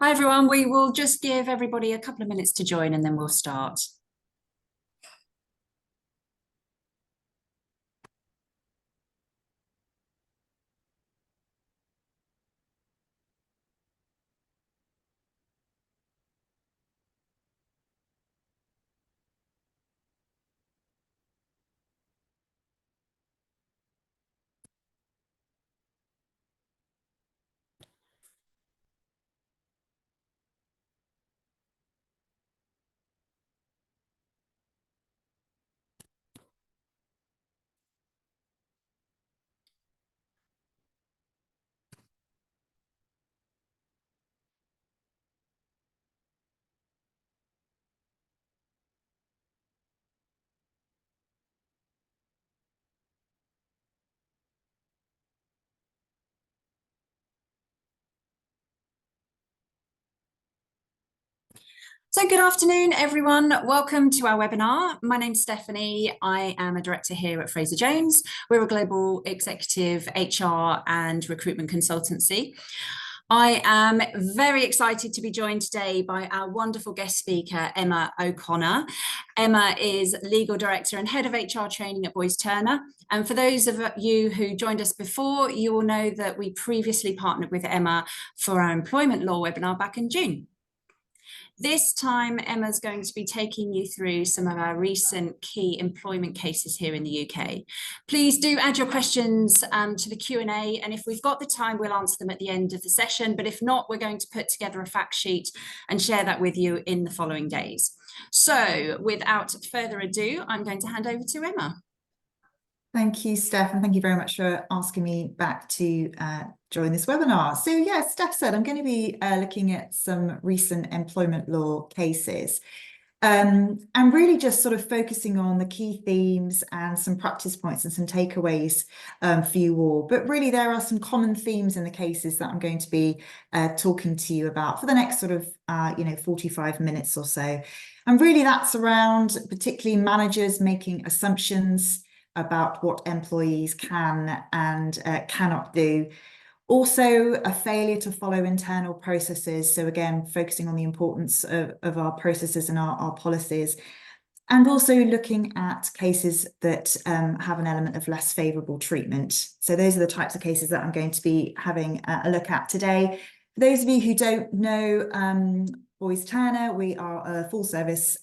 Hi everyone, we will just give everybody a couple of minutes to join and then we'll start. So good afternoon, everyone. Welcome to our webinar. My name's Stephanie. I am a director here at Fraser Jones. We're a global executive HR and recruitment consultancy. I am very excited to be joined today by our wonderful guest speaker, Emma O'Connor. Emma is legal director and head of HR training at Boyes Turner. And for those of you who joined us before, you will know that we previously partnered with Emma for our employment law webinar back in June. This time, Emma's going to be taking you through some of our recent key employment cases here in the UK. Please do add your questions to the Q&A, and if we've got the time, we'll answer them at the end of the session. But if not, we're going to put together a fact sheet and share that with you in the following days. So without further ado, I'm going to hand over to Emma. Thank you, Steph, and thank you very much for asking me back to join this webinar. So yeah, Steph said I'm going to be looking at some recent employment law cases and really just sort of focusing on the key themes and some practice points and some takeaways for you all. But really there are some common themes in the cases that I'm going to be talking to you about for the next sort of 45 minutes or so. And really that's around particularly managers making assumptions about what employees can and cannot do. Also, a failure to follow internal processes. So again, focusing on the importance of our processes and our policies. And also looking at cases that have an element of less favourable treatment. So those are the types of cases that I'm going to be having a look at today. For those of you who don't know Boyes Turner, we are a full service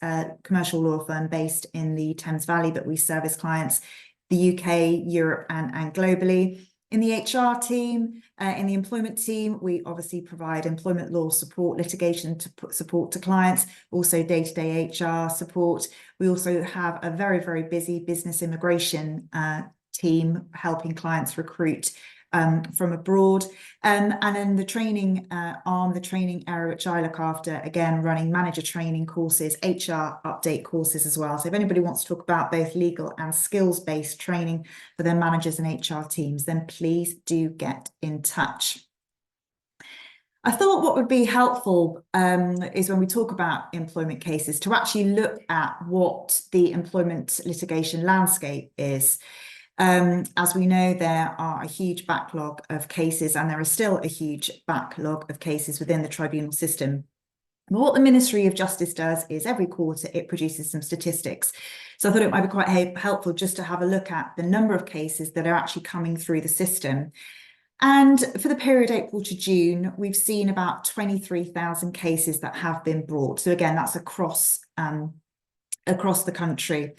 commercial law firm based in the Thames Valley, but we service clients the UK, Europe and globally. In the HR team, in the employment team, we obviously provide employment law support, litigation support to clients, also day-to-day HR support. We also have a very, very busy business immigration team helping clients recruit from abroad. And then the training arm, the training area which I look after, again, running manager training courses, HR update courses as well. So if anybody wants to talk about both legal and skills-based training for their managers and HR teams, then please do get in touch. I thought what would be helpful is when we talk about employment cases to actually look at what the employment litigation landscape is. As we know, there are a huge backlog of cases, and there is still a huge backlog of cases within the tribunal system. But what the Ministry of Justice does is every quarter it produces some statistics. So I thought it might be quite helpful just to have a look at the number of cases that are actually coming through the system. And for the period April to June, we've seen about 23,000 cases that have been brought. So again, that's across the country.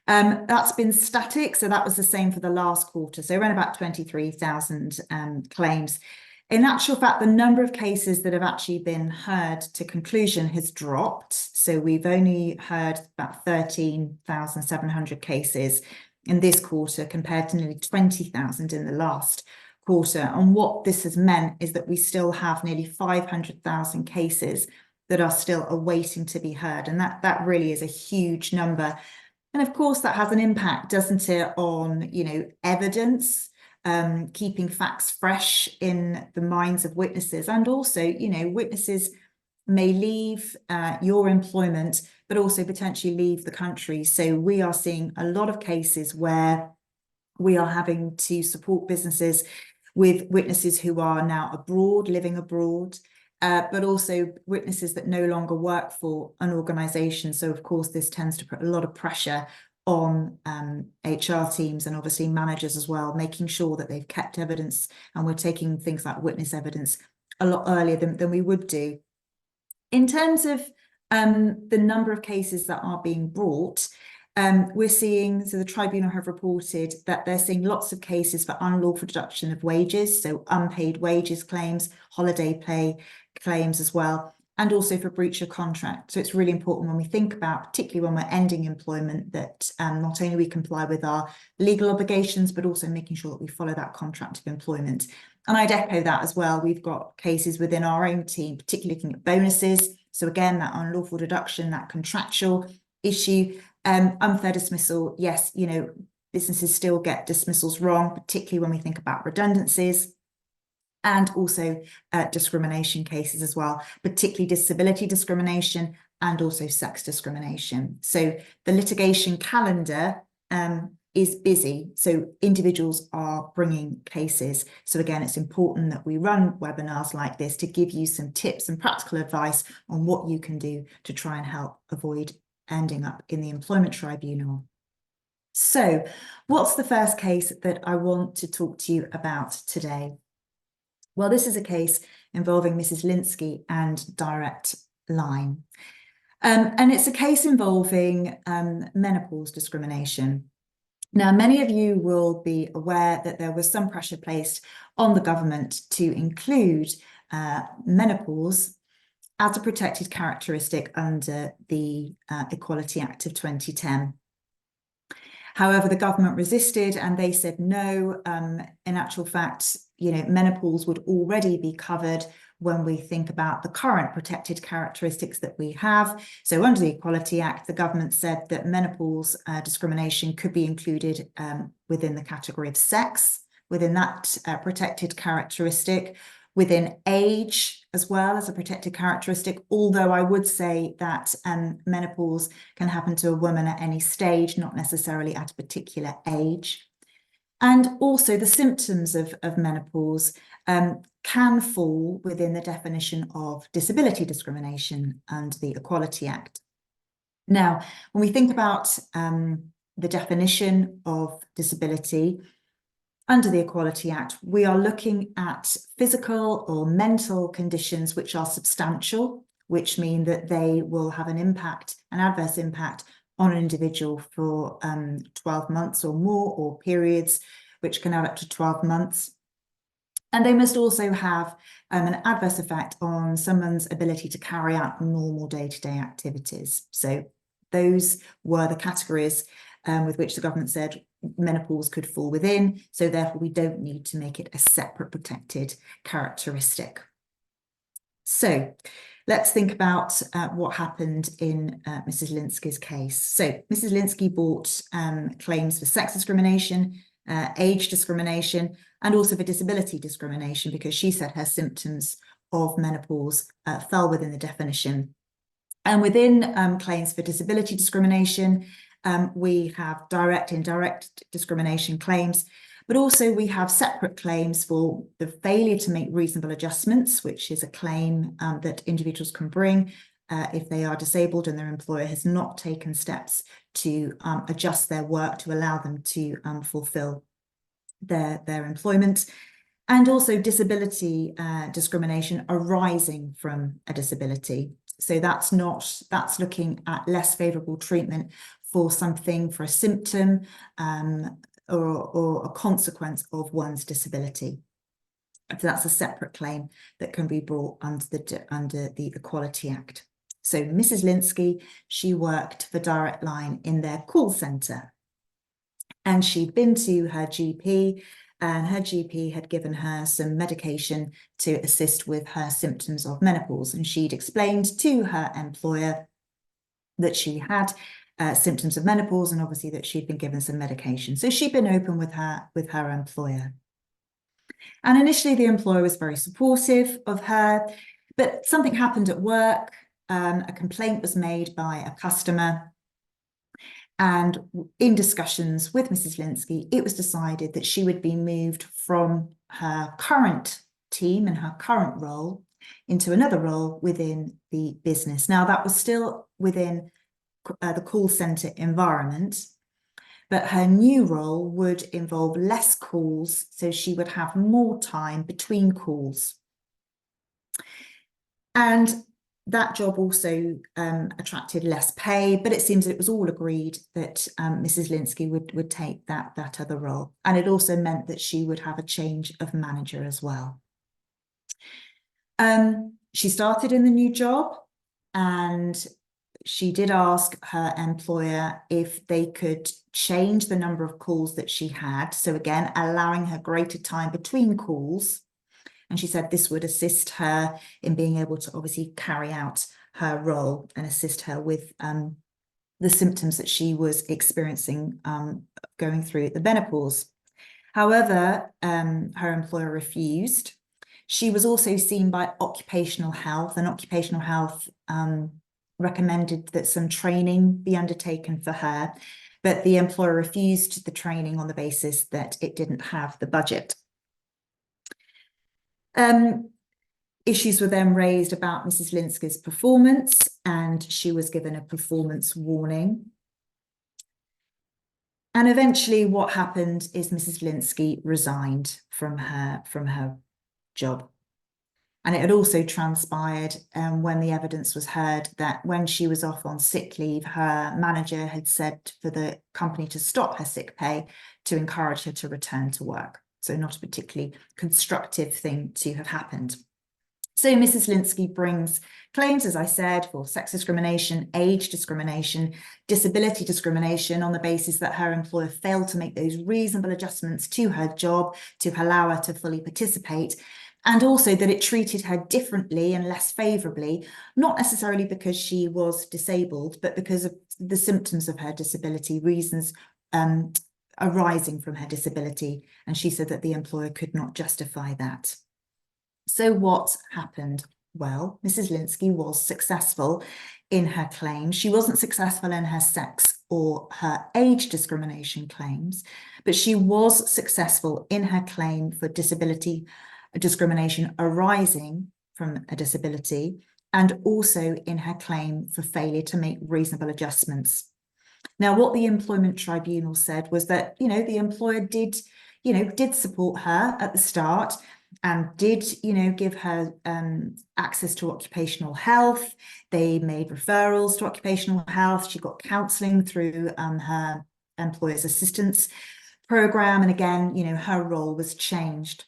That's been static, so that was the same for the last quarter. So around about 23,000 claims. In actual fact, the number of cases that have actually been heard to conclusion has dropped. So we've only heard about 13,700 cases in this quarter compared to nearly 20,000 in the last quarter. And what this has meant is that we still have nearly 500,000 cases that are still awaiting to be heard. And that really is a huge number. And of course, that has an impact, doesn't it, on, evidence, keeping facts fresh in the minds of witnesses. And also, witnesses may leave your employment, but also potentially leave the country. So we are seeing a lot of cases where we are having to support businesses with witnesses who are now abroad, living abroad. but also witnesses that no longer work for an organisation. So, of course, this tends to put a lot of pressure on HR teams and obviously managers as well, making sure that they've kept evidence, and we're taking things like witness evidence a lot earlier than we would do. In terms of the number of cases that are being brought, we're seeing, so the tribunal have reported that they're seeing lots of cases for unlawful deduction of wages, so unpaid wages claims, holiday pay claims as well, and also for breach of contract. So it's really important when we think about, particularly when we're ending employment, that not only we comply with our legal obligations, but also making sure that we follow that contract of employment. And I'd echo that as well. We've got cases within our own team, particularly looking at bonuses. So again, that unlawful deduction, that contractual issue, unfair dismissal. Yes, you know, businesses still get dismissals wrong, particularly when we think about redundancies, and also discrimination cases as well, particularly disability discrimination and also sex discrimination. So the litigation calendar is busy. So individuals are bringing cases. So again, it's important that we run webinars like this to give you some tips and practical advice on what you can do to try and help avoid ending up in the employment tribunal. So what's the first case that I want to talk to you about today? Well, this is a case involving Mrs. Linsky and Direct Line. And it's a case involving menopause discrimination. Now, many of you will be aware that there was some pressure placed on the government to include menopause as a protected characteristic under the Equality Act of 2010. However, the government resisted and they said no. In actual fact, you know, menopause would already be covered when we think about the current protected characteristics that we have. So under the Equality Act, the government said that menopause discrimination could be included within the category of sex, within that protected characteristic, within age as well as a protected characteristic, although I would say that menopause can happen to a woman at any stage, not necessarily at a particular age. And also the symptoms of menopause can fall within the definition of disability discrimination under the Equality Act. Now, when we think about the definition of disability under the Equality Act, we are looking at physical or mental conditions which are substantial, which mean that they will have an impact, an adverse impact on an individual for 12 months or more, or periods which can add up to 12 months. And they must also have an adverse effect on someone's ability to carry out normal day-to-day activities. So those were the categories with which the government said menopause could fall within. So therefore, we don't need to make it a separate protected characteristic. So let's think about what happened in Mrs. Linsky's case. So Mrs. Linsky brought claims for sex discrimination, age discrimination, and also for disability discrimination, because she said her symptoms of menopause fell within the definition. And within claims for disability discrimination, we have direct and indirect discrimination claims, but also we have separate claims for the failure to make reasonable adjustments, which is a claim that individuals can bring if they are disabled and their employer has not taken steps to adjust their work to allow them to fulfill their employment, and also disability discrimination arising from a disability. So that's looking at less favourable treatment for something, for a symptom or a consequence of one's disability. So that's a separate claim that can be brought under the Equality Act. So Mrs. Linsky, she worked for Direct Line in their call centre, and she'd been to her GP, and her GP had given her some medication to assist with her symptoms of menopause. And she'd explained to her employer that she had symptoms of menopause, and obviously that she'd been given some medication. So she'd been open with her employer. And initially the employer was very supportive of her, but something happened at work. A complaint was made by a customer. And in discussions with Mrs. Linsky, it was decided that she would be moved from her current team and her current role into another role within the business. Now, that was still within the call centre environment, but her new role would involve less calls, so she would have more time between calls. And that job also attracted less pay, but it seems that it was all agreed that Mrs. Linsky would take that other role. And it also meant that she would have a change of manager as well. She started in the new job, and she did ask her employer if they could change the number of calls that she had. So again, allowing her greater time between calls. And she said this would assist her in being able to obviously carry out her role and assist her with the symptoms that she was experiencing going through the menopause. However, her employer refused. She was also seen by occupational health, and occupational health recommended that some training be undertaken for her, but the employer refused the training on the basis that it didn't have the budget. Issues were then raised about Mrs. Linsky's performance, and she was given a performance warning. And eventually what happened is Mrs. Linsky resigned from her job. And it had also transpired when the evidence was heard that when she was off on sick leave, her manager had said for the company to stop her sick pay to encourage her to return to work. So not a particularly constructive thing to have happened. So Mrs. Linsky brings claims, as I said, for sex discrimination, age discrimination, disability discrimination on the basis that her employer failed to make those reasonable adjustments to her job to allow her to fully participate, and also that it treated her differently and less favourably, not necessarily because she was disabled, but because of the symptoms of her disability, reasons arising from her disability. And she said that the employer could not justify that. So what happened? Well, Mrs. Linsky was successful in her claims. She wasn't successful in her sex or her age discrimination claims, but she was successful in her claim for disability discrimination arising from a disability, and also in her claim for failure to make reasonable adjustments. Now, what the Employment Tribunal said was that, the employer did support her at the start and did, give her access to occupational health. They made referrals to occupational health. She got counselling through her employer's assistance programme. And again, her role was changed.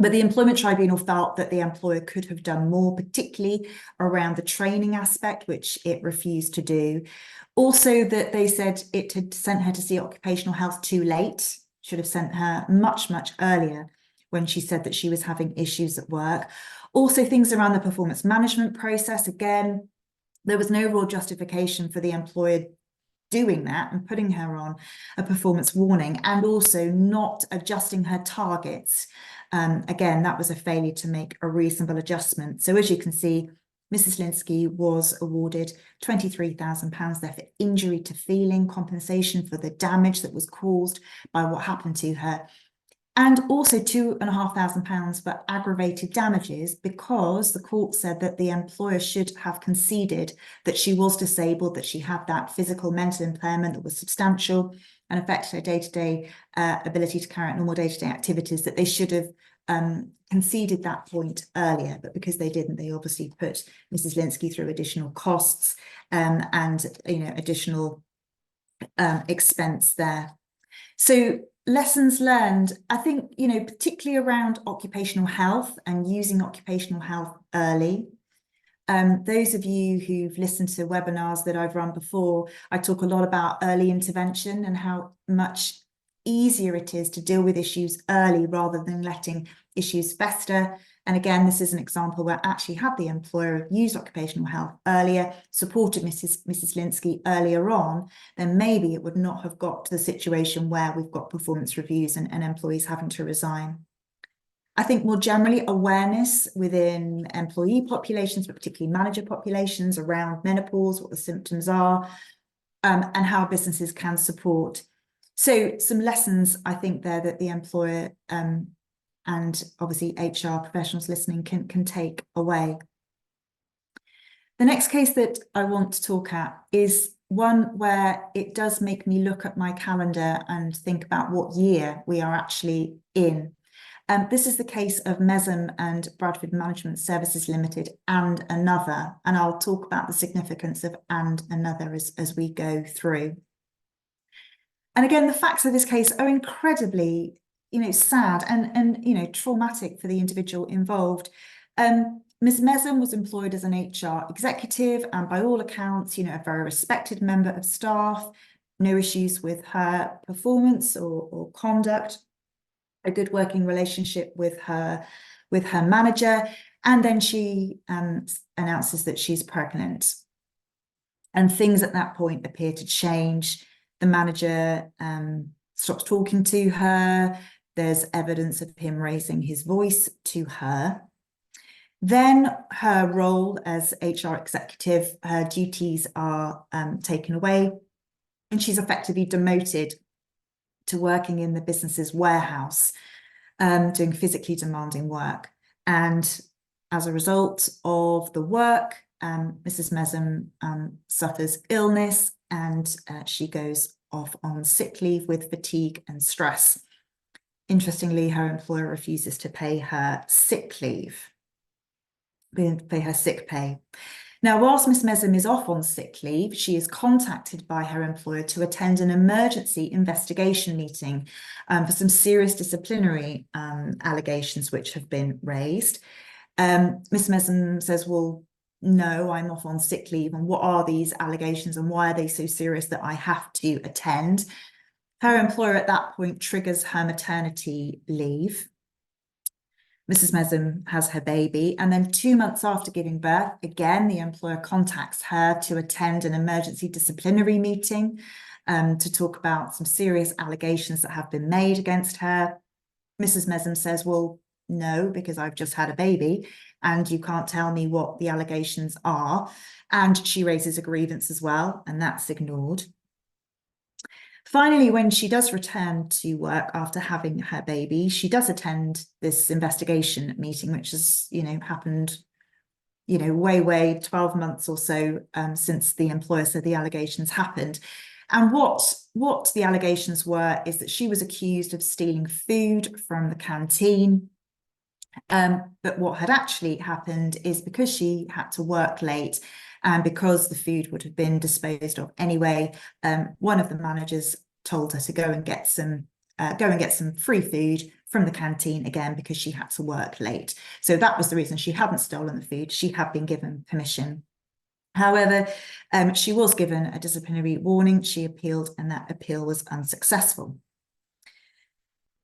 But the Employment Tribunal felt that the employer could have done more, particularly around the training aspect, which it refused to do. Also, that they said it had sent her to see occupational health too late, should have sent her much, much earlier when she said that she was having issues at work. Also, things around the performance management process. Again, there was no real justification for the employer doing that and putting her on a performance warning, and also not adjusting her targets. Again, that was a failure to make a reasonable adjustment. So as you can see, Mrs. Linsky was awarded £23,000 there for injury to feeling, compensation for the damage that was caused by what happened to her, and also £2,500 for aggravated damages, because the court said that the employer should have conceded that she was disabled, that she had that physical, mental impairment that was substantial and affected her day-to-day ability to carry out normal day-to-day activities, that they should have conceded that point earlier. But because they didn't, they obviously put Mrs. Linsky through additional costs and additional expense there. So lessons learned, I think, particularly around occupational health and using occupational health early. Those of you who've listened to webinars that I've run before, I talk a lot about early intervention and how much easier it is to deal with issues early rather than letting issues fester. And again, this is an example where actually had the employer used occupational health earlier, supported Mrs. Linsky earlier on, then maybe it would not have got to the situation where we've got performance reviews and employees having to resign. I think more generally, awareness within employee populations, but particularly manager populations, around menopause, what the symptoms are, and how businesses can support. So some lessons, I think, there that the employer and and obviously HR professionals listening can take away. The next case that I want to talk at is one where it does make me look at my calendar and think about what year we are actually in. This is the case of Mesem and Bradford Management Services Limited and another, and I'll talk about the significance of and another as we go through. And again, the facts of this case are incredibly, sad and traumatic for the individual involved. Ms. Mesem was employed as an HR executive and by all accounts, a very respected member of staff, no issues with her performance or conduct, a good working relationship with her manager. And then she announces that she's pregnant. And things at that point appear to change. The manager stops talking to her. There's evidence of him raising his voice to her. Then her role as HR executive, her duties are taken away, and she's effectively demoted to working in the business's warehouse, doing physically demanding work. And as a result of the work, Mrs. Mesem suffers illness, and she goes off on sick leave with fatigue and stress. Interestingly, her employer refuses to pay her sick leave. Pay her sick pay. Now, whilst Miss Mesem is off on sick leave, she is contacted by her employer to attend an emergency investigation meeting for some serious disciplinary allegations which have been raised. Miss Mesem says, well, no, I'm off on sick leave, and what are these allegations and why are they so serious that I have to attend? Her employer at that point triggers her maternity leave. Mrs. Mesem has her baby, and then 2 months after giving birth, again, the employer contacts her to attend an emergency disciplinary meeting to talk about some serious allegations that have been made against her. Mrs. Mesem says, well, no, because I've just had a baby and you can't tell me what the allegations are. And she raises a grievance as well, and that's ignored. Finally, when she does return to work after having her baby, she does attend this investigation meeting, which has, happened, way 12 months or so since the employer said the allegations happened. And what the allegations were is that she was accused of stealing food from the canteen. But what had actually happened is because she had to work late, and because the food would have been disposed of anyway, one of the managers told her to go and get some free food from the canteen again because she had to work late. So that was the reason. She hadn't stolen the food. She had been given permission. However, she was given a disciplinary warning. She appealed, and that appeal was unsuccessful.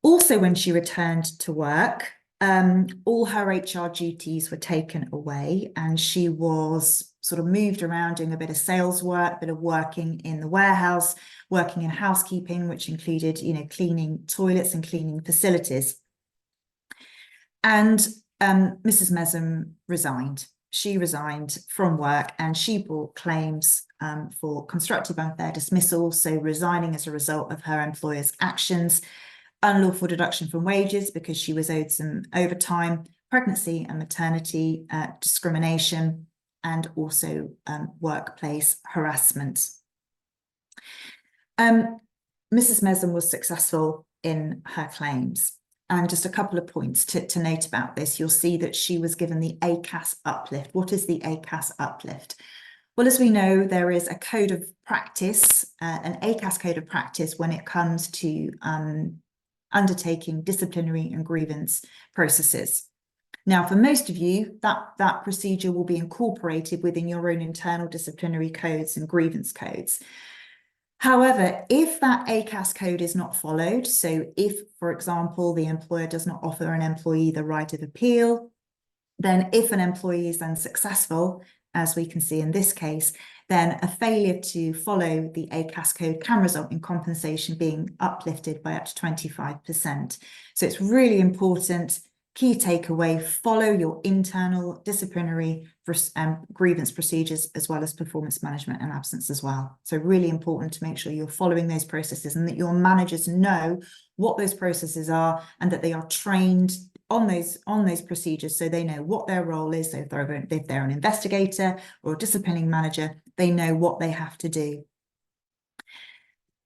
Also, when she returned to work, all her HR duties were taken away, and she was sort of moved around doing a bit of sales work, a bit of working in the warehouse, working in housekeeping, which included, cleaning toilets and cleaning facilities. And Mrs. Mesem resigned. She resigned from work, and she brought claims for constructive unfair dismissal, so resigning as a result of her employer's actions, unlawful deduction from wages because she was owed some overtime, pregnancy and maternity discrimination, and also workplace harassment. Mrs. Mesem was successful in her claims. And just a couple of points to note about this. You'll see that she was given the ACAS uplift. What is the ACAS uplift? Well, as we know, there is a code of practice, an ACAS code of practice when it comes to undertaking disciplinary and grievance processes. Now, for most of you, that procedure will be incorporated within your own internal disciplinary codes and grievance codes. However, if that ACAS code is not followed, so if, for example, the employer does not offer an employee the right of appeal, then if an employee is unsuccessful, as we can see in this case, then a failure to follow the ACAS code can result in compensation being uplifted by up to 25%. So it's really important. Key takeaway, follow your internal disciplinary grievance procedures as well as performance management and absence as well. So really important to make sure you're following those processes and that your managers know what those processes are and that they are trained on those procedures, so they know what their role is. So if they're an investigator or a disciplining manager, they know what they have to do.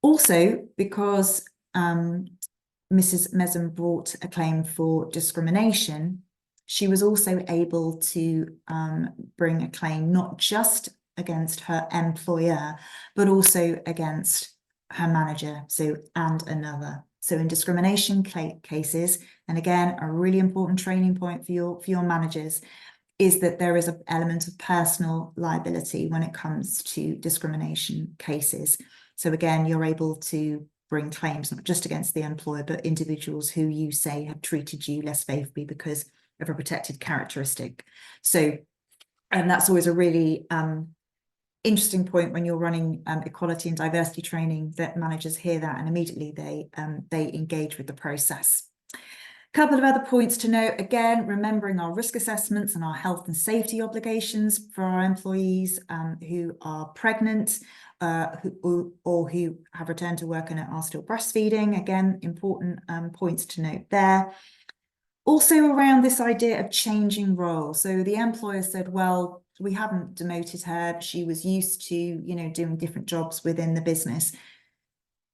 Also, because Mrs. Mezem brought a claim for discrimination, she was also able to bring a claim not just against her employer, but also against her manager, and another. So in discrimination cases, and again, a really important training point for your managers, is that there is an element of personal liability when it comes to discrimination cases. So again, you're able to bring claims not just against the employer, but individuals who you say have treated you less favorably because of a protected characteristic. So, and that's always a really interesting point when you're running equality and diversity training, that managers hear that and immediately they engage with the process. A couple of other points to note, again, remembering our risk assessments and our health and safety obligations for our employees who are pregnant who have returned to work and are still breastfeeding. Again, important points to note there. Also around this idea of changing roles. So the employer said, well, we haven't demoted her. She was used to, you know, doing different jobs within the business.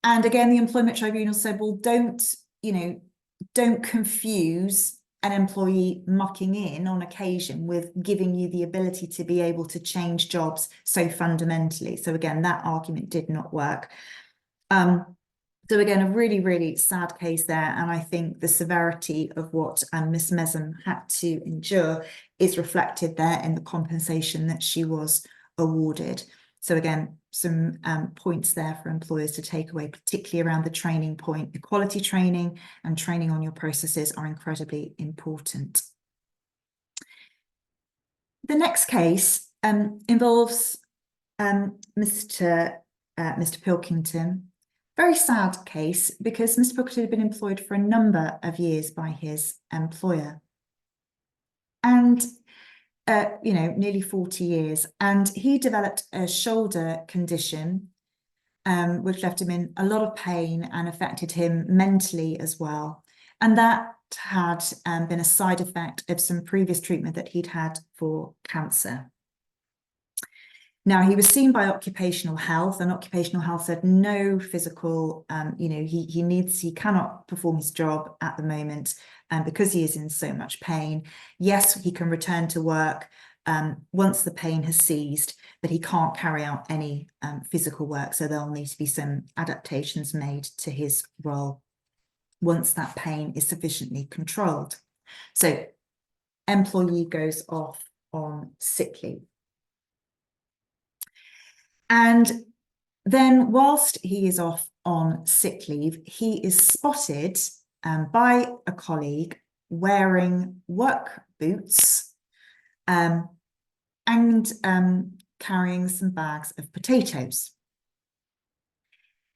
And again, the Employment Tribunal said, well, don't confuse an employee mucking in on occasion with giving you the ability to be able to change jobs so fundamentally. So again, that argument did not work. So again, a really, really sad case there. And I think the severity of what Miss Mezem had to endure is reflected there in the compensation that she was awarded. So again, some points there for employers to take away, particularly around the training point. Equality training and training on your processes are incredibly important. The next case involves Mr. Pilkington. Very sad case because Mr. Pilkington had been employed for a number of years by his employer. And you know, nearly 40 years, and he developed a shoulder condition which left him in a lot of pain and affected him mentally as well. And that had been a side effect of some previous treatment that he'd had for cancer. Now, he was seen by occupational health, and occupational health said no physical, you know, he cannot perform his job at the moment because he is in so much pain. Yes, he can return to work once the pain has ceased, but he can't carry out any physical work. So there'll need to be some adaptations made to his role once that pain is sufficiently controlled. So employee goes off on sick leave. And then whilst he is off on sick leave, he is spotted by a colleague wearing work boots and carrying some bags of potatoes.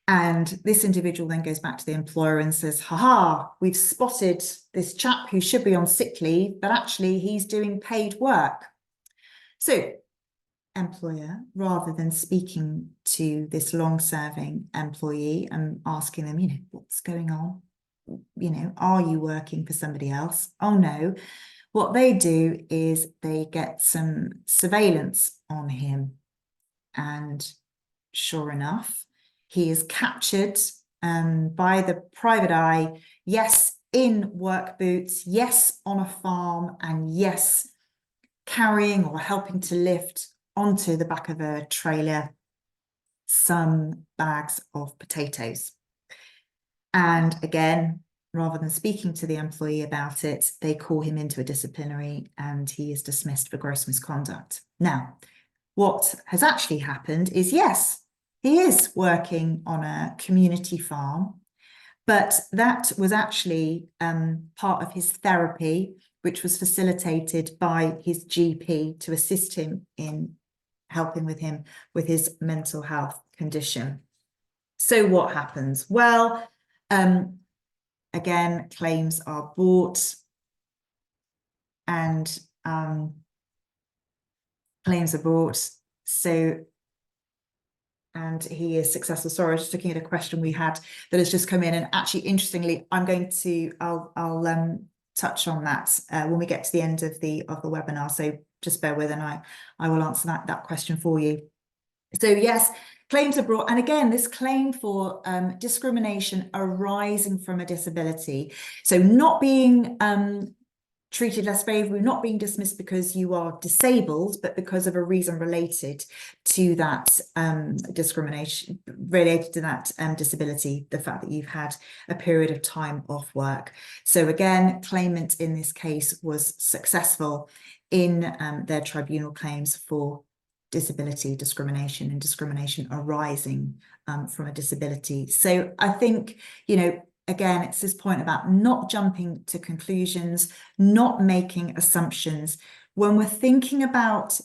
And this individual then goes back to the employer and says, haha, we've spotted this chap who should be on sick leave, but actually he's doing paid work. So employer, rather than speaking to this long-serving employee and asking them, you know, what's going on? You know, are you working for somebody else? Oh no. What they do is they get some surveillance on him. And sure enough, he is captured by the private eye, yes, in work boots, yes, on a farm, and yes, carrying or helping to lift onto the back of a trailer some bags of potatoes. And again, rather than speaking to the employee about it, they call him into a disciplinary and he is dismissed for gross misconduct. Now, what has actually happened is, yes, he is working on a community farm, but that was actually part of his therapy, which was facilitated by his GP to assist him in helping him with his mental health condition. So what happens? Well, again, claims are brought and claims are brought. So, and he is successful. Sorry, I was just looking at a question we had that has just come in, and actually, interestingly, I'm going to, I'll touch on that when we get to the end of the webinar. So just bear with, and I will answer that question for you. So yes, claims are brought, and again, this claim for discrimination arising from a disability. So not being treated less favourably, not being dismissed because you are disabled, but because of a reason related to that discrimination, related to that disability, the fact that you've had a period of time off work. So again, claimant in this case was successful in their tribunal claims for disability discrimination and discrimination arising from a disability. So I think, you know, again, it's this point about not jumping to conclusions, not making assumptions. When we're thinking about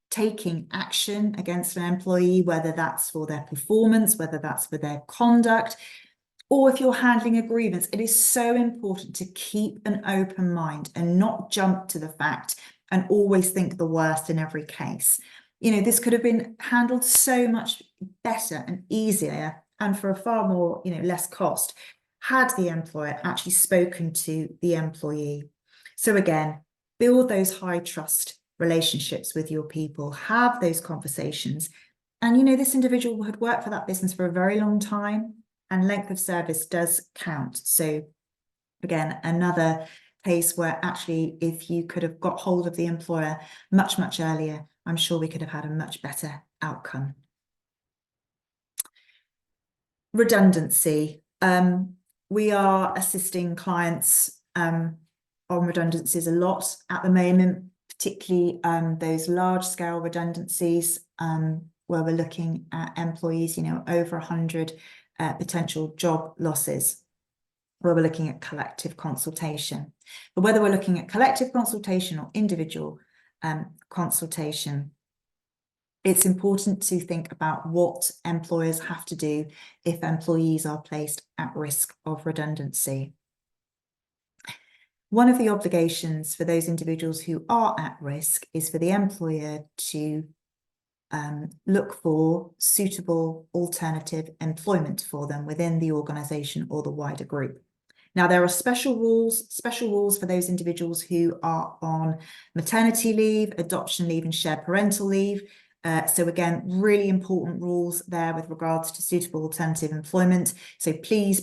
taking action against an employee, whether that's for their performance, whether that's for their conduct, or if you're handling a grievance, it is so important to keep an open mind and not jump to the fact and always think the worst in every case. You know, this could have been handled so much better and easier, and for a far more, you know, less cost, had the employer actually spoken to the employee. So again, build those high trust relationships with your people, have those conversations. And, you know, this individual had worked for that business for a very long time, and length of service does count. So again, another case where actually, if you could have got hold of the employer much, much earlier, I'm sure we could have had a much better outcome. Redundancy. We are assisting clients on redundancies a lot at the moment, particularly those large-scale redundancies where we're looking at employees, you know, over 100 potential job losses, where we're looking at collective consultation. But whether we're looking at collective consultation or individual consultation, it's important to think about what employers have to do if employees are placed at risk of redundancy. One of the obligations for those individuals who are at risk is for the employer to look for suitable alternative employment for them within the organisation or the wider group. Now, there are special rules for those individuals who are on maternity leave, adoption leave, and shared parental leave. So again, really important rules there with regards to suitable alternative employment. So please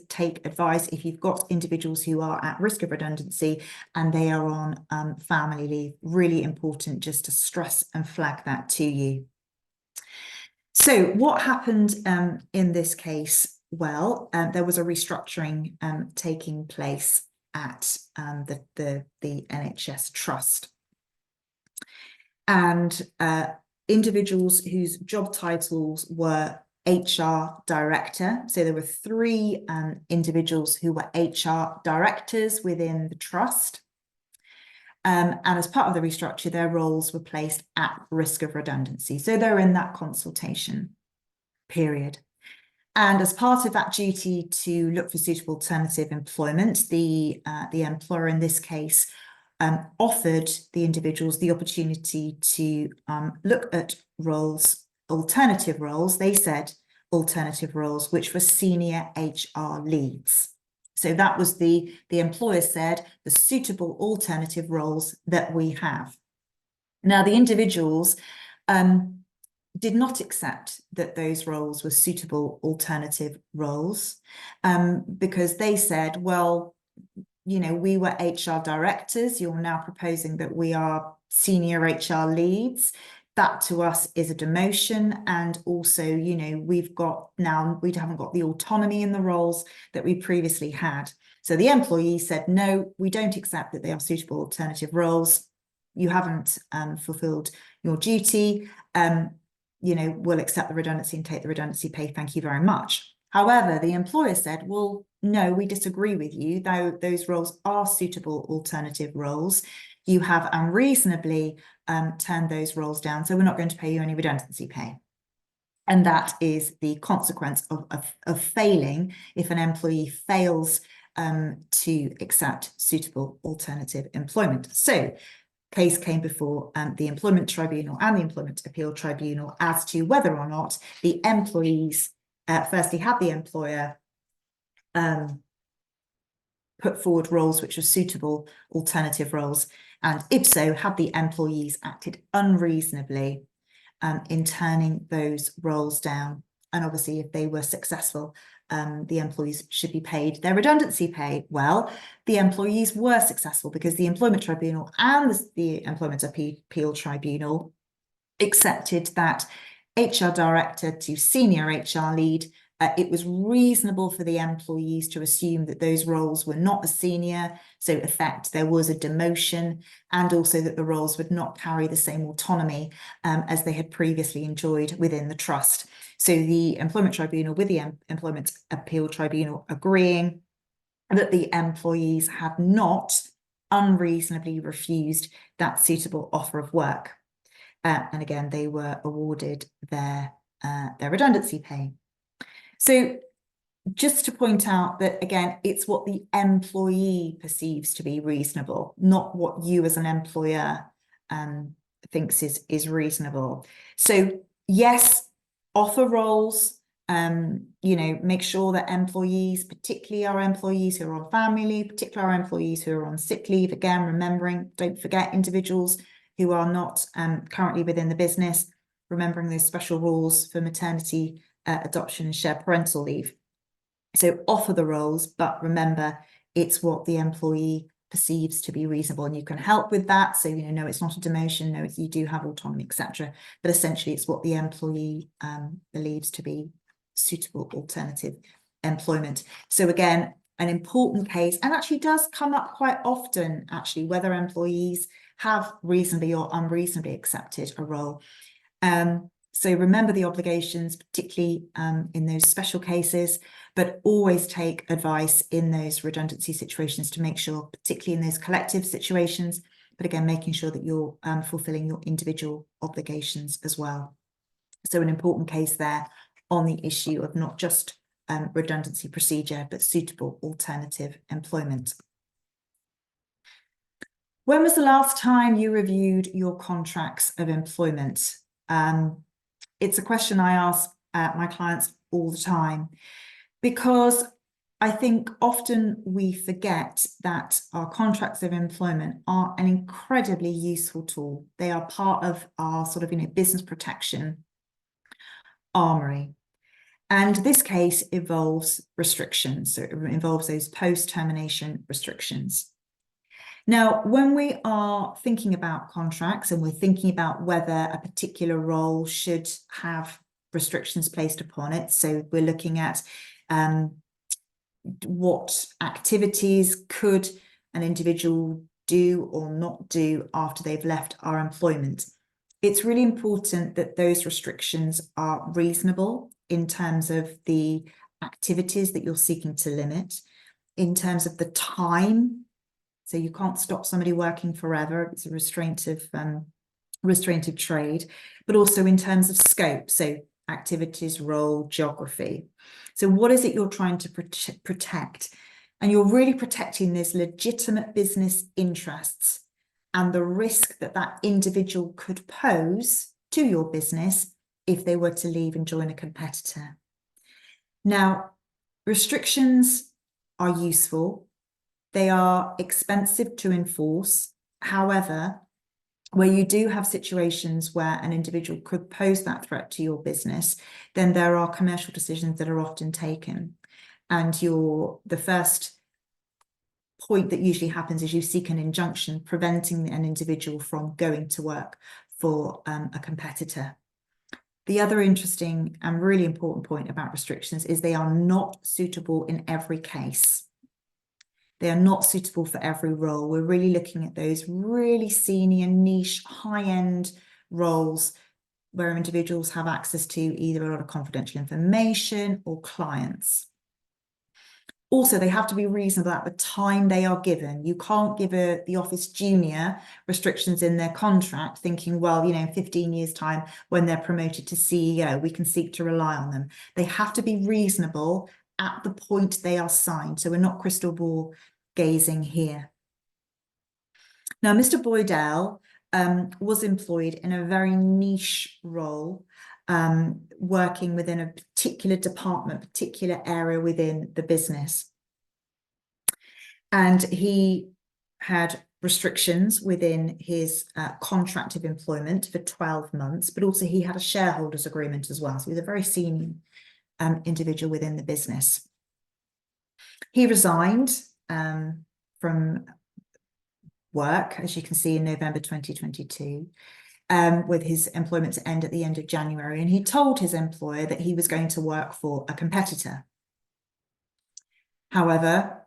take advice if you've got individuals who are at risk of redundancy and they are on family leave. Really important just to stress and flag that to you. So what happened in this case? Well, there was a restructuring taking place at the NHS Trust. And individuals whose job titles were HR director. So there were 3 individuals who were HR directors within the trust. And as part of the restructure, their roles were placed at risk of redundancy. So they're in that consultation period. And as part of that duty to look for suitable alternative employment, the employer in this case offered the individuals the opportunity to look at roles, alternative roles. They said alternative roles, which were senior HR leads. So that was the employer said the suitable alternative roles that we have. Now, the individuals did not accept that those roles were suitable alternative roles because they said, well, you know, we were HR directors. You're now proposing that we are senior HR leads. That to us is a demotion. And also, you know, we haven't got the autonomy in the roles that we previously had. So the employee said, no, we don't accept that they are suitable alternative roles. You haven't fulfilled your duty. You know, we'll accept the redundancy and take the redundancy pay. Thank you very much. However, the employer said, well, no, we disagree with you, though those roles are suitable alternative roles. You have unreasonably turned those roles down, so we're not going to pay you any redundancy pay. And that is the consequence of failing if an employee fails to accept suitable alternative employment. So case came before the Employment Tribunal and the Employment Appeal Tribunal as to whether or not the employees firstly had the employer put forward roles which are suitable alternative roles, and if so, have the employees acted unreasonably in turning those roles down. And obviously, if they were successful, the employees should be paid their redundancy pay. Well, the employees were successful because the Employment Tribunal and the Employment Appeal Tribunal accepted that HR director to senior HR lead, it was reasonable for the employees to assume that those roles were not as senior, so in effect there was a demotion, and also that the roles would not carry the same autonomy as they had previously enjoyed within the trust. So the Employment Tribunal with the Employment Appeal Tribunal agreeing that the employees had not unreasonably refused that suitable offer of work. And again, they were awarded their redundancy pay. So just to point out that, again, it's what the employee perceives to be reasonable, not what you as an employer thinks is reasonable. So yes, offer roles, make sure that employees, particularly our employees who are on family leave, particularly our employees who are on sick leave, again, remembering, don't forget individuals who are not currently within the business, remembering those special rules for maternity, adoption and shared parental leave. So offer the roles, but remember, it's what the employee perceives to be reasonable, and you can help with that. So, no, it's not a demotion, no, you do have autonomy, etc. But essentially, it's what the employee believes to be suitable alternative employment. So again, an important case, and actually does come up quite often, actually, whether employees have reasonably or unreasonably accepted a role. So remember the obligations, particularly in those special cases, but always take advice in those redundancy situations to make sure, particularly in those collective situations, but again, making sure that you're fulfilling your individual obligations as well. So an important case there on the issue of not just redundancy procedure, but suitable alternative employment. When was the last time you reviewed your contracts of employment? It's a question I ask my clients all the time, because I think often we forget that our contracts of employment are an incredibly useful tool. They are part of our sort of, business protection armory. And this case involves restrictions. So it involves those post-termination restrictions. Now, when we are thinking about contracts and we're thinking about whether a particular role should have restrictions placed upon it, so we're looking at what activities could an individual do or not do after they've left our employment. It's really important that those restrictions are reasonable in terms of the activities that you're seeking to limit, in terms of the time. So you can't stop somebody working forever. It's a restraint of trade, but also in terms of scope. So activities, role, geography. So what is it you're trying to protect? And you're really protecting those legitimate business interests and the risk that that individual could pose to your business if they were to leave and join a competitor. Now, restrictions are useful. They are expensive to enforce. However, where you do have situations where an individual could pose that threat to your business, then there are commercial decisions that are often taken. And the first point that usually happens is you seek an injunction preventing an individual from going to work for a competitor. The other interesting and really important point about restrictions is they are not suitable in every case. They are not suitable for every role. We're really looking at those really senior, niche, high-end roles where individuals have access to either a lot of confidential information or clients. Also, they have to be reasonable at the time they are given. You can't give the office junior restrictions in their contract thinking, well, in 15 years' time, when they're promoted to CEO, we can seek to rely on them. They have to be reasonable at the point they are signed. So we're not crystal ball gazing here. Now, Mr. Boydell was employed in a very niche role, working within a particular department, particular area within the business. And he had restrictions within his contract of employment for 12 months, but also he had a shareholders agreement as well. So he was a very senior individual within the business. He resigned from work, as you can see, in November 2022, with his employment to end at the end of January. And he told his employer that he was going to work for a competitor. However,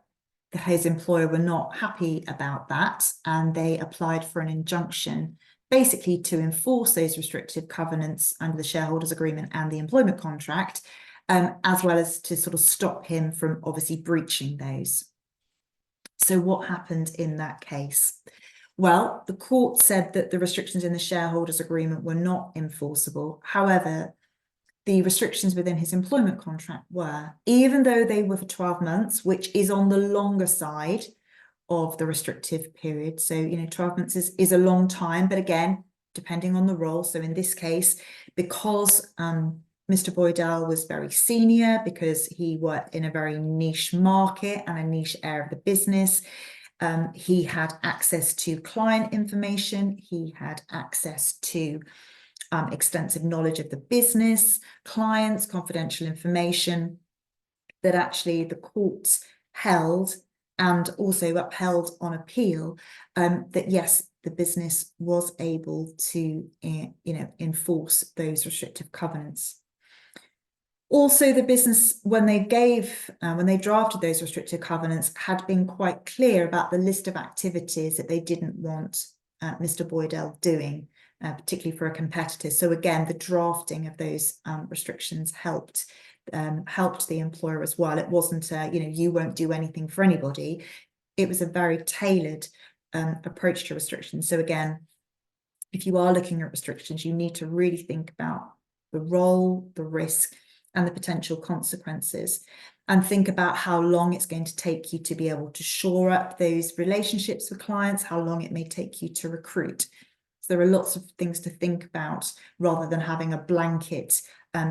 his employer were not happy about that, and they applied for an injunction basically to enforce those restrictive covenants under the shareholders agreement and the employment contract, as well as to sort of stop him from obviously breaching those. So what happened in that case? Well, the court said that the restrictions in the shareholders agreement were not enforceable. However, the restrictions within his employment contract were, even though they were for 12 months, which is on the longer side of the restrictive period. So, 12 months is a long time, but again, depending on the role. So in this case, because Mr. Boydell was very senior, because he worked in a very niche market and a niche area of the business, he had access to client information, he had access to extensive knowledge of the business, clients, confidential information, that actually the courts held and also upheld on appeal, that yes, the business was able to enforce those restrictive covenants. Also, the business, when they drafted those restrictive covenants, had been quite clear about the list of activities that they didn't want Mr. Boydell doing, particularly for a competitor. So again, the drafting of those restrictions helped the employer as well. It wasn't you won't do anything for anybody. It was a very tailored approach to restrictions. So again, if you are looking at restrictions, you need to really think about the role, the risk, and the potential consequences, and think about how long it's going to take you to be able to shore up those relationships with clients, how long it may take you to recruit. So there are lots of things to think about rather than having a blanket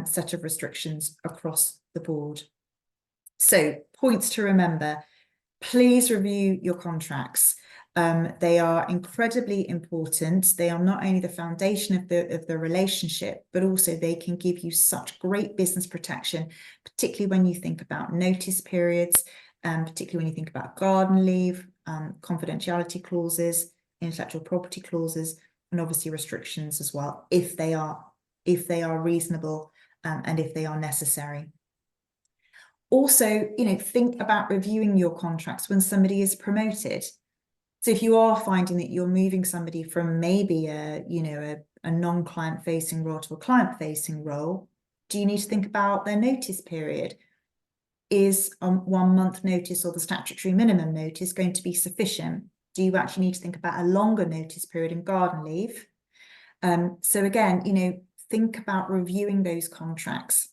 set of restrictions across the board. So points to remember: please review your contracts. They are incredibly important. They are not only the foundation of the relationship, but also they can give you such great business protection, particularly when you think about notice periods, particularly when you think about garden leave, confidentiality clauses, intellectual property clauses, and obviously restrictions as well, if they are reasonable and if they are necessary. Also, think about reviewing your contracts when somebody is promoted. So if you are finding that you're moving somebody from maybe a non-client facing role to a client facing role, do you need to think about their notice period? Is a 1 month notice or the statutory minimum notice going to be sufficient? Do you actually need to think about a longer notice period in garden leave? So again, think about reviewing those contracts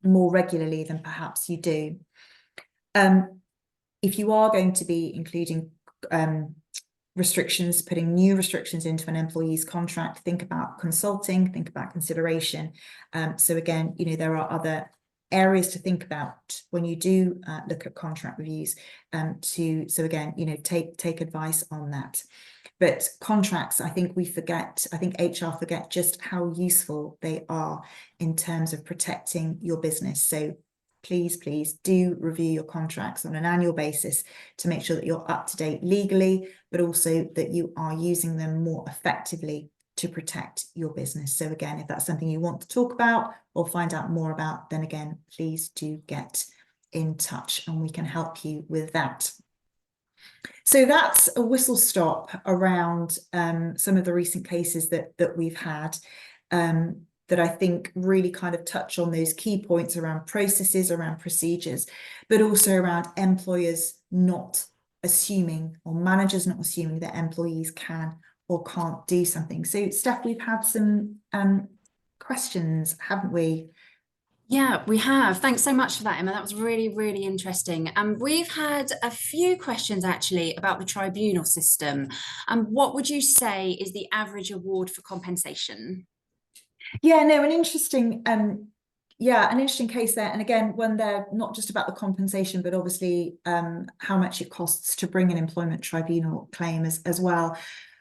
more regularly than perhaps you do. If you are going to be including restrictions, putting new restrictions into an employee's contract, think about consulting, think about consideration. So again, there are other areas to think about when you do look at contract reviews. So again, take advice on that. But contracts, I think HR forget just how useful they are in terms of protecting your business. So please do review your contracts on an annual basis to make sure that you're up to date legally, but also that you are using them more effectively to protect your business. So again, if that's something you want to talk about or find out more about, then again, please do get in touch and we can help you with that. So that's a whistle stop around some of the recent cases that we've had, that I think really kind of touch on those key points around processes, around procedures, but also around employers not assuming, or managers not assuming, that employees can or can't do something. So Steph, we've had some questions, haven't we? Yeah, we have. Thanks so much for that, Emma. That was really, really interesting. We've had a few questions actually about the tribunal system. What would you say is the average award for compensation? Yeah, no, an interesting Yeah, an interesting case there. And again, when they're not just about the compensation, but obviously how much it costs to bring an employment tribunal claim as well.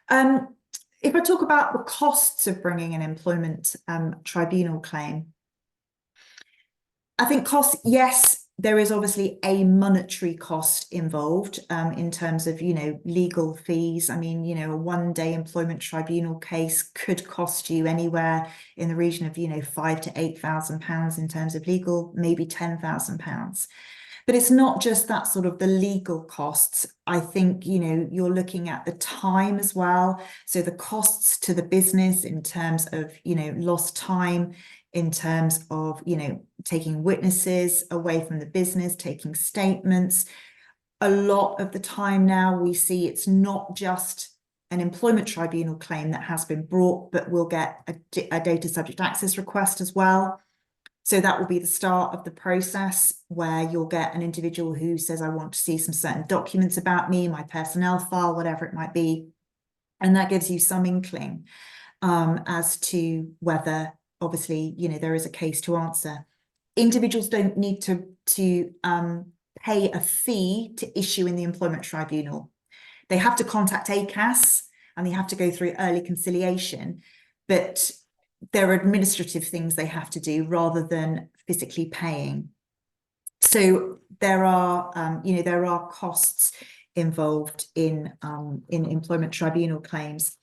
If I talk about the costs of bringing an employment tribunal claim, I think costs, yes, there is obviously a monetary cost involved in terms of, legal fees. I mean, a one-day employment tribunal case could cost you anywhere in the region of, £5,000 to £8,000 in terms of legal, maybe £10,000. But it's not just that sort of the legal costs. I think, you're looking at the time as well. So the costs to the business in terms of, lost time, in terms of, taking witnesses away from the business, taking statements. A lot of the time now we see it's not just an employment tribunal claim that has been brought, but we'll get a data subject access request as well. So that will be the start of the process where you'll get an individual who says, I want to see some certain documents about me, my personnel file, whatever it might be. And that gives you some inkling as to whether, obviously, there is a case to answer. Individuals don't need to pay a fee to issue in the employment tribunal. They have to contact ACAS and they have to go through early conciliation, but there are administrative things they have to do rather than physically paying. So there are costs involved in employment tribunal claims.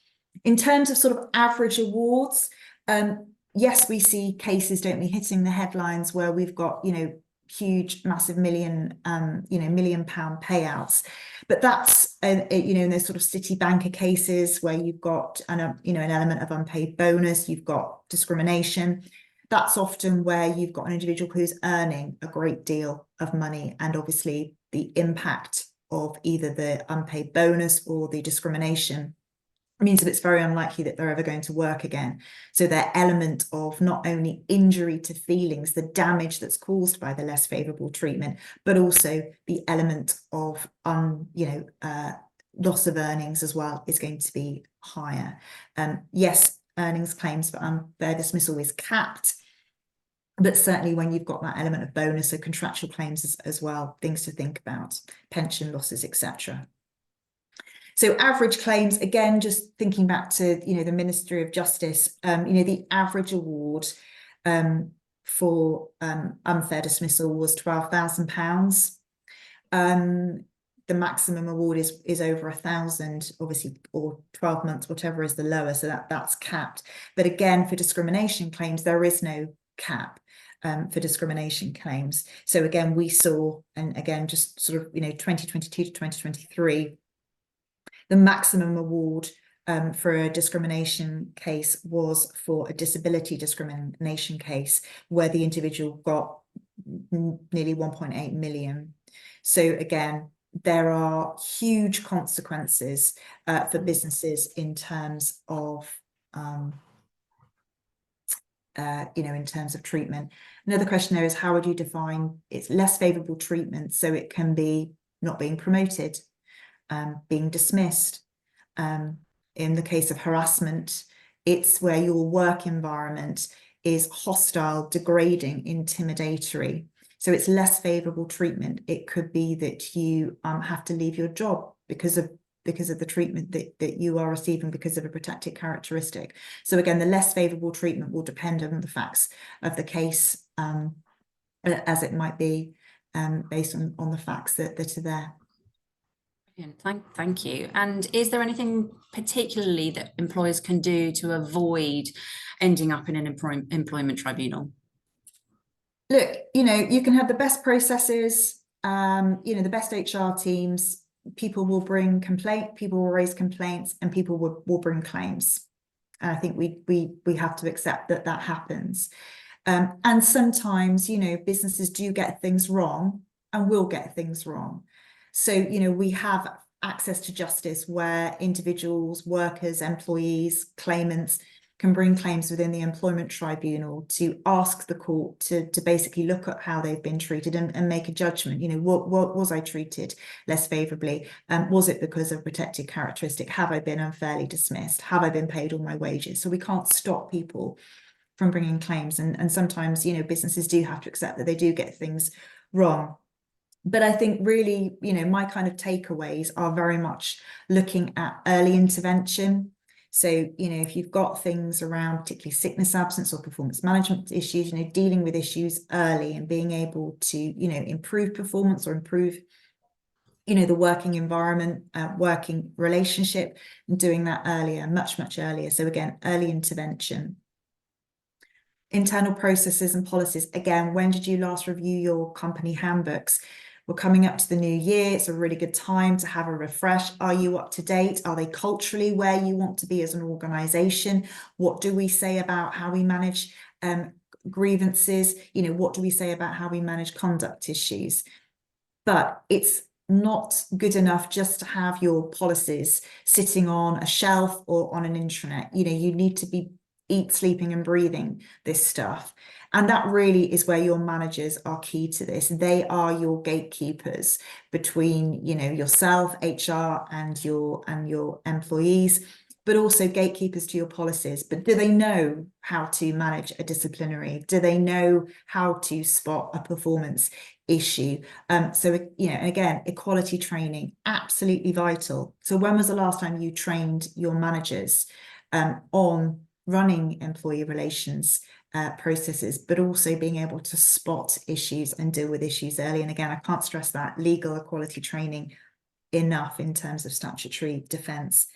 In terms of sort of average awards, yes, we see cases, don't we, hitting the headlines where we've got, huge, massive £1 million payouts. But that's, in those sort of city banker cases where you've got an element of unpaid bonus, you've got discrimination. That's often where you've got an individual who's earning a great deal of money, and obviously the impact of either the unpaid bonus or the discrimination means that it's very unlikely that they're ever going to work again. So their element of not only injury to feelings, the damage that's caused by the less favourable treatment, but also the element of loss of earnings as well is going to be higher. Yes, earnings claims for unfair dismissal is capped, but certainly when you've got that element of bonus or contractual claims as well, things to think about, pension losses, etc. So average claims, again, just thinking back to, the Ministry of Justice, the average award for unfair dismissal was £12,000. The maximum award is over 1,000, obviously, or 12 months, whatever is the lower, so that's capped. But again, for discrimination claims, there is no cap for discrimination claims. So again, we saw, and again, just sort of, 2022 to 2023, the maximum award for a discrimination case was for a disability discrimination case where the individual got nearly 1.8 million. So again, there are huge consequences for businesses in terms of in terms of treatment. Another question there is, how would you define it's less favourable treatment? So it can be not being promoted, being dismissed. In the case of harassment, it's where your work environment is hostile, degrading, intimidatory. So it's less favourable treatment. It could be that you have to leave your job because of the treatment that you are receiving because of a protected characteristic. So again, the less favourable treatment will depend on the facts of the case as it might be based on the facts that are there. Thank you. And is there anything particularly that employers can do to avoid ending up in an employment tribunal? Look, you can have the best processes, the best HR teams. People will raise complaints, and people will bring claims. And I think we have to accept that happens. And sometimes, businesses do get things wrong and will get things wrong. So, we have access to justice where individuals, workers, employees, claimants can bring claims within the employment tribunal to ask the court to basically look at how they've been treated and make a judgment. What was I treated less favourably? Was it because of protected characteristic? Have I been unfairly dismissed? Have I been paid all my wages? So we can't stop people bringing claims. And sometimes, you know, businesses do have to accept that they do get things wrong. But I think really, you know, my kind of takeaways are very much looking at early intervention. So, you know, if you've got things around particularly sickness absence or performance management issues, you know, dealing with issues early and being able to, you know, improve performance or improve, you know, the working environment, working relationship, and doing that earlier, much, much earlier. So again, early intervention. Internal processes and policies. Again, when did you last review your company handbooks? We're coming up to the new year. It's a really good time to have a refresh. Are you up to date? Are they culturally where you want to be as an organization? What do we say about how we manage grievances? You know, what do we say about how we manage conduct issues? But it's not good enough just to have your policies sitting on a shelf or on an intranet. You know, you need to be sleeping and breathing this stuff. And that really is where your managers are key to this. They are your gatekeepers between, you know, yourself, HR, and your employees, but also gatekeepers to your policies. But do they know how to manage a disciplinary? Do they know how to spot a performance issue? So, you know, again, equality training, absolutely vital. So when was the last time you trained your managers on running employee relations processes, but also being able to spot issues and deal with issues early? And again, I can't stress that legal equality training enough in terms of statutory defence.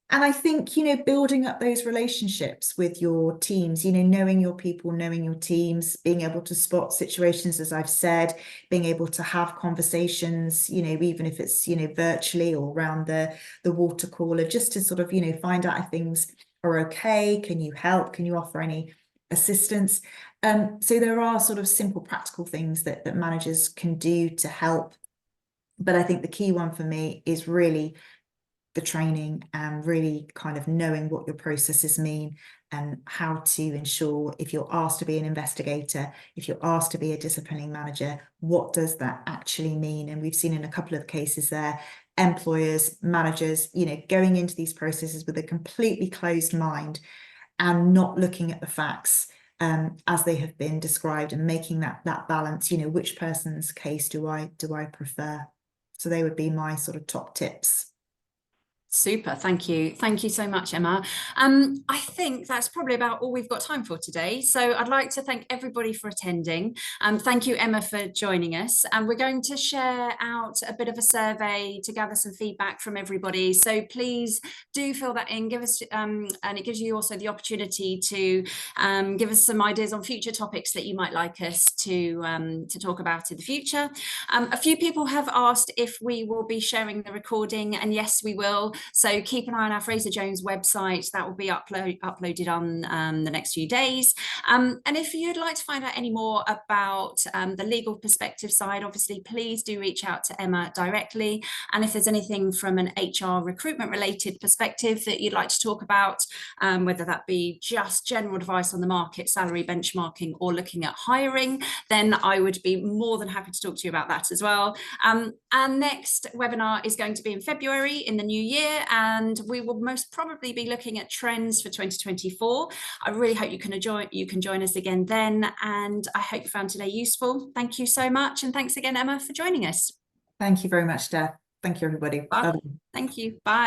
And I think, you know, building up those relationships with your teams, you know, knowing your people, knowing your teams, being able to spot situations, as I've said, being able to have conversations, you know, even if it's, you know, virtually or around the water cooler, just to sort of, you know, find out if things are okay. Can you help? Can you offer any assistance? So there are sort of simple practical things that managers can do to help. But I think the key one for me is really the training and really kind of knowing what your processes mean and how to ensure, if you're asked to be an investigator, if you're asked to be a disciplining manager, what does that actually mean? And we've seen in a couple of cases there, employers, managers, you know, going into these processes with a completely closed mind and not looking at the facts as they have been described, and making that balance, you know, which person's case do I prefer? So they would be my sort of top tips. Super, thank you. Thank you so much, Emma. I think that's probably about all we've got time for today. So I'd like to thank everybody for attending. Thank you, Emma, for joining us. And we're going to share out a bit of a survey to gather some feedback from everybody. So please do fill that in, give us, and it gives you also the opportunity to give us some ideas on future topics that you might like us to talk about in the future. A few people have asked if we will be sharing the recording, and yes, we will. So keep an eye on our Fraser Jones website. That will be uploaded on the next few days. And if you'd like to find out any more about the legal perspective side, obviously, please do reach out to Emma directly. And if there's anything from an HR recruitment related perspective that you'd like to talk about, whether that be just general advice on the market, salary benchmarking, or looking at hiring, then I would be more than happy to talk to you about that as well. Our next webinar is going to be in February in the new year, and we will most probably be looking at trends for 2024. I really hope you can join us again then, and I hope you found today useful. Thank you so much, and thanks again, Emma, for joining us. Thank you very much, Steph. Thank you, everybody. Bye. Bye. Thank you. Bye.